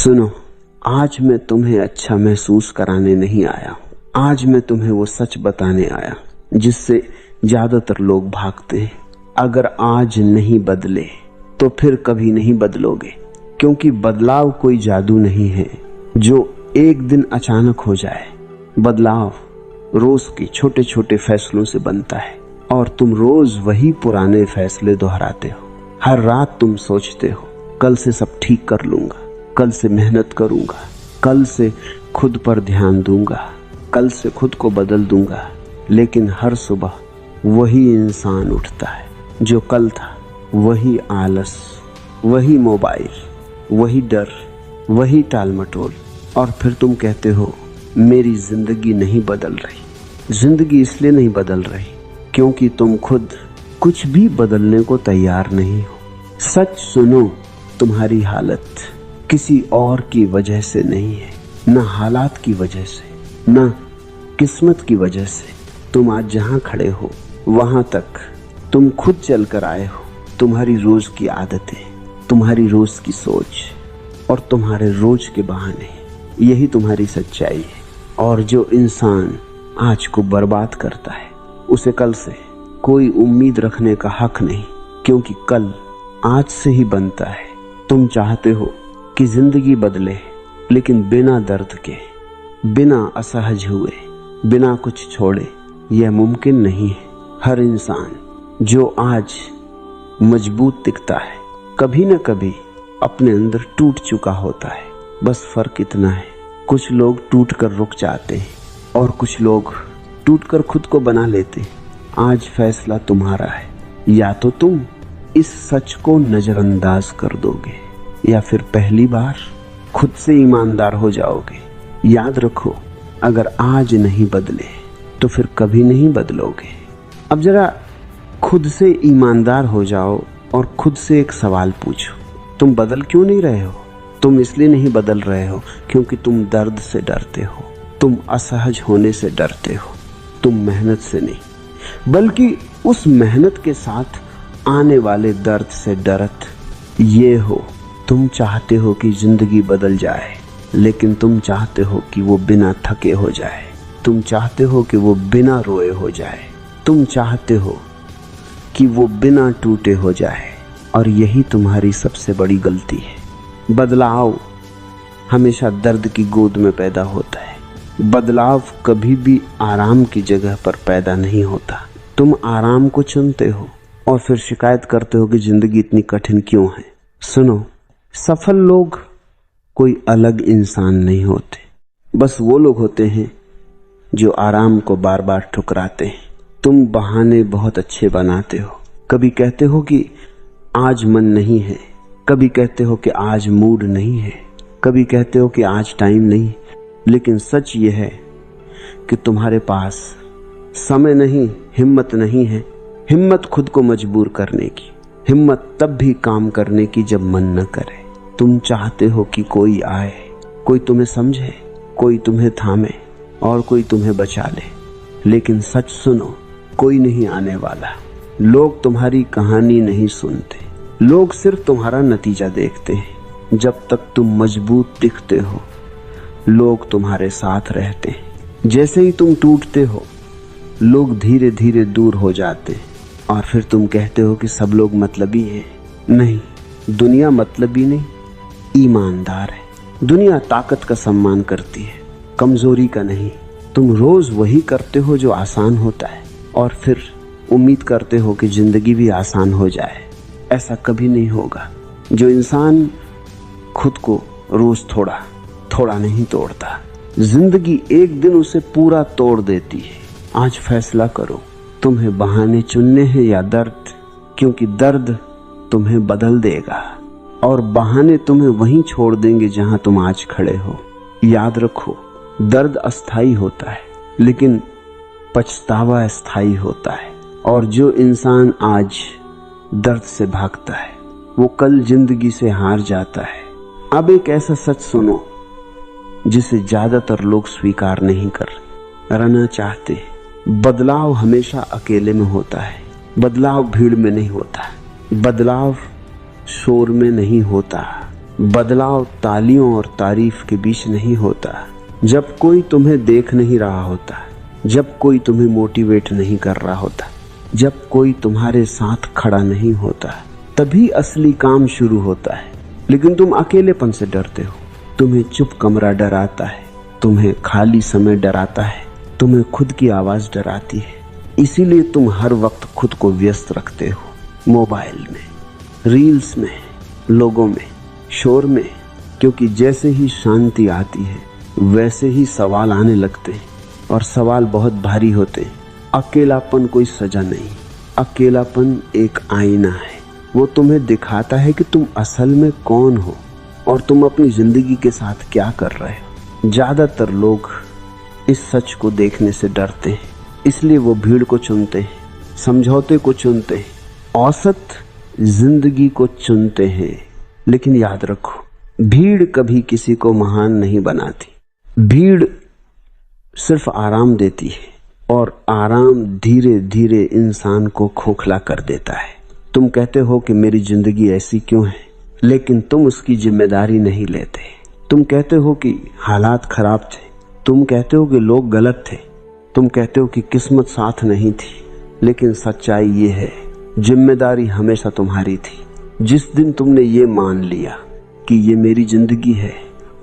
सुनो, आज मैं तुम्हें अच्छा महसूस कराने नहीं आया हूं। आज मैं तुम्हें वो सच बताने आया जिससे ज्यादातर लोग भागते हैं। अगर आज नहीं बदले तो फिर कभी नहीं बदलोगे, क्योंकि बदलाव कोई जादू नहीं है जो एक दिन अचानक हो जाए। बदलाव रोज के छोटे छोटे फैसलों से बनता है और तुम रोज वही पुराने फैसले दोहराते हो। हर रात तुम सोचते हो, कल से सब ठीक कर लूंगा, कल से मेहनत करूंगा, कल से खुद पर ध्यान दूंगा, कल से खुद को बदल दूंगा। लेकिन हर सुबह वही इंसान उठता है जो कल था। वही आलस, वही मोबाइल, वही डर, वही टाल मटोल। और फिर तुम कहते हो मेरी जिंदगी नहीं बदल रही। जिंदगी इसलिए नहीं बदल रही क्योंकि तुम खुद कुछ भी बदलने को तैयार नहीं हो। सच सुनो, तुम्हारी हालत किसी और की वजह से नहीं है, न हालात की वजह से, न किस्मत की वजह से। तुम आज जहां खड़े हो वहां तक तुम खुद चल कर आए हो। तुम्हारी रोज की आदतें, तुम्हारी रोज की सोच और तुम्हारे रोज के बहाने, यही तुम्हारी सच्चाई है। और जो इंसान आज को बर्बाद करता है उसे कल से कोई उम्मीद रखने का हक नहीं, क्योंकि कल आज से ही बनता है। तुम चाहते हो कि जिंदगी बदले, लेकिन बिना दर्द के, बिना असहज हुए, बिना कुछ छोड़े यह मुमकिन नहीं है। हर इंसान जो आज मजबूत दिखता है कभी न कभी अपने अंदर टूट चुका होता है। बस फर्क इतना है, कुछ लोग टूट कर रुक जाते हैं और कुछ लोग टूट कर खुद को बना लेते हैं। आज फैसला तुम्हारा है, या तो तुम इस सच को नजरअंदाज कर दोगे या फिर पहली बार खुद से ईमानदार हो जाओगे। याद रखो, अगर आज नहीं बदले तो फिर कभी नहीं बदलोगे। अब जरा खुद से ईमानदार हो जाओ और खुद से एक सवाल पूछो, तुम बदल क्यों नहीं रहे हो? तुम इसलिए नहीं बदल रहे हो क्योंकि तुम दर्द से डरते हो, तुम असहज होने से डरते हो, तुम मेहनत से नहीं बल्कि उस मेहनत के साथ आने वाले दर्द से डरत ये हो। तुम चाहते हो कि जिंदगी बदल जाए, लेकिन तुम चाहते हो कि वो बिना थके हो जाए। तुम चाहते हो कि वो बिना रोए हो जाए। तुम चाहते हो कि वो बिना टूटे हो जाए। और यही तुम्हारी सबसे बड़ी गलती है। बदलाव हमेशा दर्द की गोद में पैदा होता है। बदलाव कभी भी आराम की जगह पर पैदा नहीं होता। तुम आराम को चुनते हो और फिर शिकायत करते हो कि जिंदगी इतनी कठिन क्यों है। सुनो, सफल लोग कोई अलग इंसान नहीं होते, बस वो लोग होते हैं जो आराम को बार बार ठुकराते हैं। तुम बहाने बहुत अच्छे बनाते हो। कभी कहते हो कि आज मन नहीं है, कभी कहते हो कि आज मूड नहीं है, कभी कहते हो कि आज टाइम नहीं। लेकिन सच ये है कि तुम्हारे पास समय नहीं, हिम्मत नहीं है। हिम्मत खुद को मजबूर करने की, हिम्मत तब भी काम करने की जब मन न करे। तुम चाहते हो कि कोई आए, कोई तुम्हें समझे, कोई तुम्हें थामे और कोई तुम्हें बचा ले। लेकिन सच सुनो, कोई नहीं आने वाला। लोग तुम्हारी कहानी नहीं सुनते, लोग सिर्फ तुम्हारा नतीजा देखते हैं। जब तक तुम मजबूत दिखते हो लोग तुम्हारे साथ रहते हैं। जैसे ही तुम टूटते हो लोग धीरे धीरे दूर हो जाते हैं और फिर तुम कहते हो कि सब लोग मतलबी हैं। नहीं, दुनिया मतलबी नहीं, ईमानदार है। दुनिया ताकत का सम्मान करती है, कमजोरी का नहीं। तुम रोज वही करते हो जो आसान होता है और फिर उम्मीद करते हो कि जिंदगी भी आसान हो जाए। ऐसा कभी नहीं होगा। जो इंसान खुद को रोज थोड़ा थोड़ा नहीं तोड़ता, जिंदगी एक दिन उसे पूरा तोड़ देती है। आज फैसला करो, तुम्हें बहाने चुनने हैं या दर्द, क्योंकि दर्द तुम्हें बदल देगा और बहाने तुम्हें वहीं छोड़ देंगे जहां तुम आज खड़े हो। याद रखो, दर्द अस्थाई होता है लेकिन पछतावा स्थायी होता है। और जो इंसान आज दर्द से भागता है वो कल जिंदगी से हार जाता है। अब एक ऐसा सच सुनो जिसे ज्यादातर लोग स्वीकार नहीं करना चाहते। बदलाव हमेशा अकेले में होता है। बदलाव भीड़ में नहीं होता, बदलाव शोर में नहीं होता, बदलाव तालियों और तारीफ के बीच नहीं होता। जब कोई तुम्हें देख नहीं रहा होता, जब कोई तुम्हें मोटिवेट नहीं कर रहा होता, जब कोई तुम्हारे साथ खड़ा नहीं होता, तभी असली काम शुरू होता है। लेकिन तुम अकेलेपन से डरते हो, तुम्हें चुप कमरा डराता है, तुम्हें खाली समय डराता है, तुम्हें खुद की आवाज डराती है। इसीलिए तुम हर वक्त खुद को व्यस्त रखते हो, मोबाइल में, रील्स में, लोगों में, शोर में, क्योंकि जैसे ही शांति आती है वैसे ही सवाल आने लगते हैं, और सवाल बहुत भारी होते हैं। अकेलापन कोई सजा नहीं, अकेलापन एक आईना है। वो तुम्हें दिखाता है कि तुम असल में कौन हो और तुम अपनी जिंदगी के साथ क्या कर रहे हो। ज्यादातर लोग इस सच को देखने से डरते हैं, इसलिए वो भीड़ को चुनते हैं, समझौते को चुनते हैं, औसत जिंदगी को चुनते हैं। लेकिन याद रखो, भीड़ कभी किसी को महान नहीं बनाती। भीड़ सिर्फ आराम देती है, और आराम धीरे धीरे इंसान को खोखला कर देता है। तुम कहते हो कि मेरी जिंदगी ऐसी क्यों है, लेकिन तुम उसकी जिम्मेदारी नहीं लेते। तुम कहते हो कि हालात खराब थे, तुम कहते हो कि लोग गलत थे, तुम कहते हो कि किस्मत साथ नहीं थी, लेकिन सच्चाई ये है, जिम्मेदारी हमेशा तुम्हारी थी। जिस दिन तुमने ये मान लिया कि ये मेरी जिंदगी है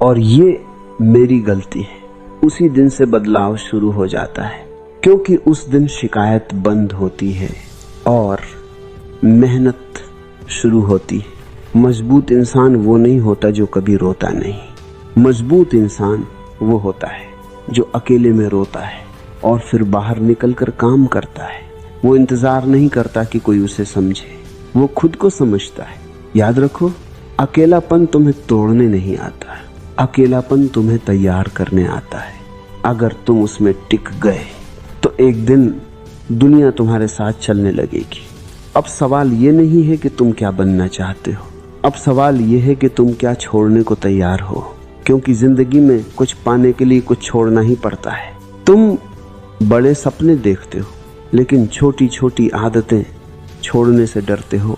और ये मेरी गलती है, उसी दिन से बदलाव शुरू हो जाता है, क्योंकि उस दिन शिकायत बंद होती है और मेहनत शुरू होती है। मजबूत इंसान वो नहीं होता जो कभी रोता नहीं। मजबूत इंसान वो होता है जो अकेले में रोता है और फिर बाहर निकलकर काम करता है। वो इंतजार नहीं करता कि कोई उसे समझे, वो खुद को समझता है। याद रखो, अकेलापन तुम्हें तोड़ने नहीं आता, अकेलापन तुम्हें तैयार करने आता है। अगर तुम उसमें टिक गए तो एक दिन दुनिया तुम्हारे साथ चलने लगेगी। अब सवाल ये नहीं है कि तुम क्या बनना चाहते हो, अब सवाल ये है कि तुम क्या छोड़ने को तैयार हो, क्योंकि जिंदगी में कुछ पाने के लिए कुछ छोड़ना ही पड़ता है। तुम बड़े सपने देखते हो, लेकिन छोटी छोटी आदतें छोड़ने से डरते हो।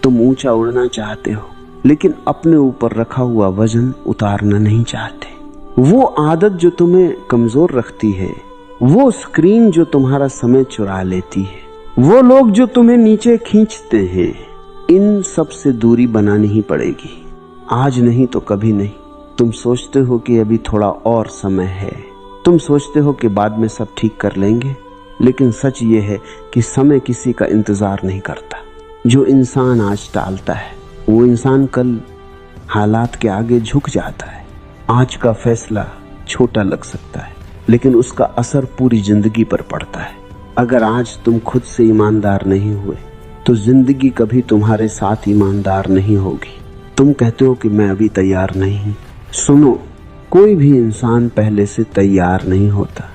तुम ऊंचा उड़ना चाहते हो, लेकिन अपने ऊपर रखा हुआ वजन उतारना नहीं चाहते। वो आदत जो तुम्हें कमजोर रखती है, वो स्क्रीन जो तुम्हारा समय चुरा लेती है, वो लोग जो तुम्हें नीचे खींचते हैं, इन सब से दूरी बनानी ही पड़ेगी। आज नहीं तो कभी नहीं। तुम सोचते हो कि अभी थोड़ा और समय है, तुम सोचते हो कि बाद में सब ठीक कर लेंगे, लेकिन सच ये है कि समय किसी का इंतजार नहीं करता। जो इंसान आज टालता है, वो इंसान कल हालात के आगे झुक जाता है। आज का फैसला छोटा लग सकता है, लेकिन उसका असर पूरी जिंदगी पर पड़ता है। अगर आज तुम खुद से ईमानदार नहीं हुए, तो जिंदगी कभी तुम्हारे साथ ईमानदार नहीं होगी। तुम कहते हो कि मैं अभी तैयार नहीं। सुनो, कोई भी इंसान पहले से तैयार नहीं होता।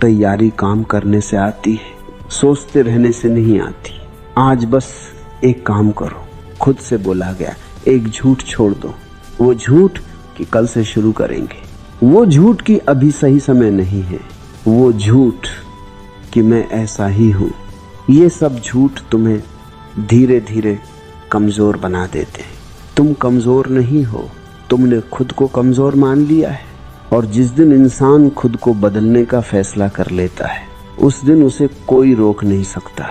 तैयारी काम करने से आती है, सोचते रहने से नहीं आती। आज बस एक काम करो, खुद से बोला गया एक झूठ छोड़ दो। वो झूठ कि कल से शुरू करेंगे, वो झूठ कि अभी सही समय नहीं है, वो झूठ कि मैं ऐसा ही हूँ। ये सब झूठ तुम्हें धीरे धीरे कमजोर बना देते हैं। तुम कमजोर नहीं हो, तुमने खुद को कमजोर मान लिया है। और जिस दिन इंसान खुद को बदलने का फैसला कर लेता है, उस दिन उसे कोई रोक नहीं सकता।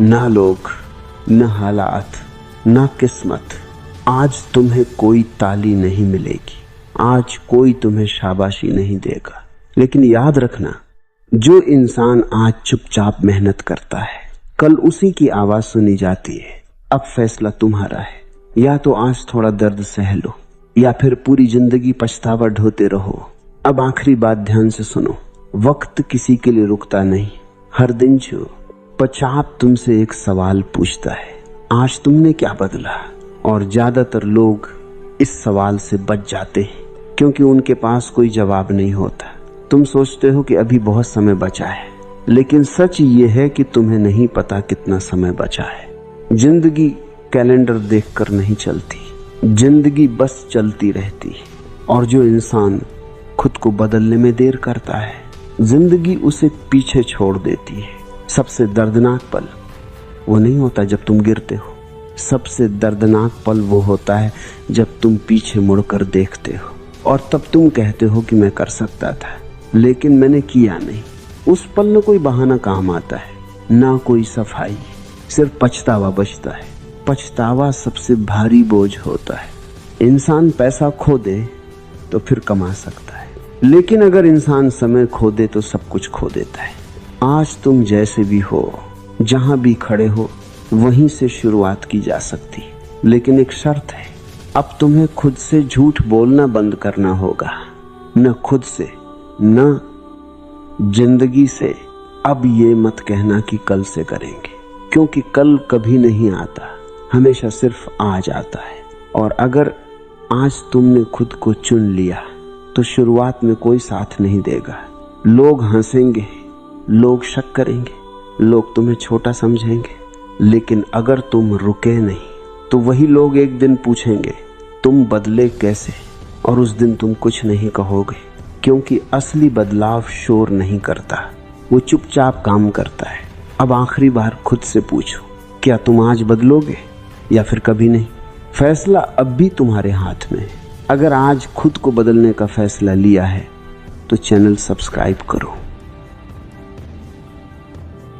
ना लोग, न हालात, ना किस्मत। आज तुम्हें कोई ताली नहीं मिलेगी, आज कोई तुम्हें शाबाशी नहीं देगा। लेकिन याद रखना, जो इंसान आज चुपचाप मेहनत करता है, कल उसी की आवाज सुनी जाती है। अब फैसला तुम्हारा है, या तो आज थोड़ा दर्द सह लो, या फिर पूरी जिंदगी पछतावा ढोते रहो। अब आखिरी बात ध्यान से सुनो, वक्त किसी के लिए रुकता नहीं। हर दिन जो पचाप तुमसे एक सवाल पूछता है, आज तुमने क्या बदला? और ज्यादातर लोग इस सवाल से बच जाते हैं, क्योंकि उनके पास कोई जवाब नहीं होता। तुम सोचते हो कि अभी बहुत समय बचा है, लेकिन सच ये है कि तुम्हें नहीं पता कितना समय बचा है। जिंदगी कैलेंडर देखकर नहीं चलती, जिंदगी बस चलती रहती है। और जो इंसान खुद को बदलने में देर करता है, जिंदगी उसे पीछे छोड़ देती है। सबसे दर्दनाक पल वो नहीं होता जब तुम गिरते हो, सबसे दर्दनाक पल वो होता है जब तुम पीछे मुड़कर देखते हो और तब तुम कहते हो कि मैं कर सकता था लेकिन मैंने किया नहीं। उस पल में कोई बहाना काम आता है, ना कोई सफाई, सिर्फ पछतावा बचता है। पछतावा सबसे भारी बोझ होता है। इंसान पैसा खो दे तो फिर कमा सकता है, लेकिन अगर इंसान समय खो दे तो सब कुछ खो देता है। आज तुम जैसे भी हो, जहां भी खड़े हो, वहीं से शुरुआत की जा सकती, लेकिन एक शर्त है, अब तुम्हें खुद से झूठ बोलना बंद करना होगा। न खुद से, न जिंदगी से। अब ये मत कहना कि कल से करेंगे, क्योंकि कल कभी नहीं आता, हमेशा सिर्फ आज आता है। और अगर आज तुमने खुद को चुन लिया तो शुरुआत में कोई साथ नहीं देगा। लोग हंसेंगे, लोग शक करेंगे, लोग तुम्हें छोटा समझेंगे, लेकिन अगर तुम रुके नहीं तो वही लोग एक दिन पूछेंगे तुम बदले कैसे, और उस दिन तुम कुछ नहीं कहोगे, क्योंकि असली बदलाव शोर नहीं करता, वो चुपचाप काम करता है। अब आखिरी बार खुद से पूछो, क्या तुम आज बदलोगे या फिर कभी नहीं? फैसला अब भी तुम्हारे हाथ में है। अगर आज खुद को बदलने का फैसला लिया है तो चैनल सब्सक्राइब करो।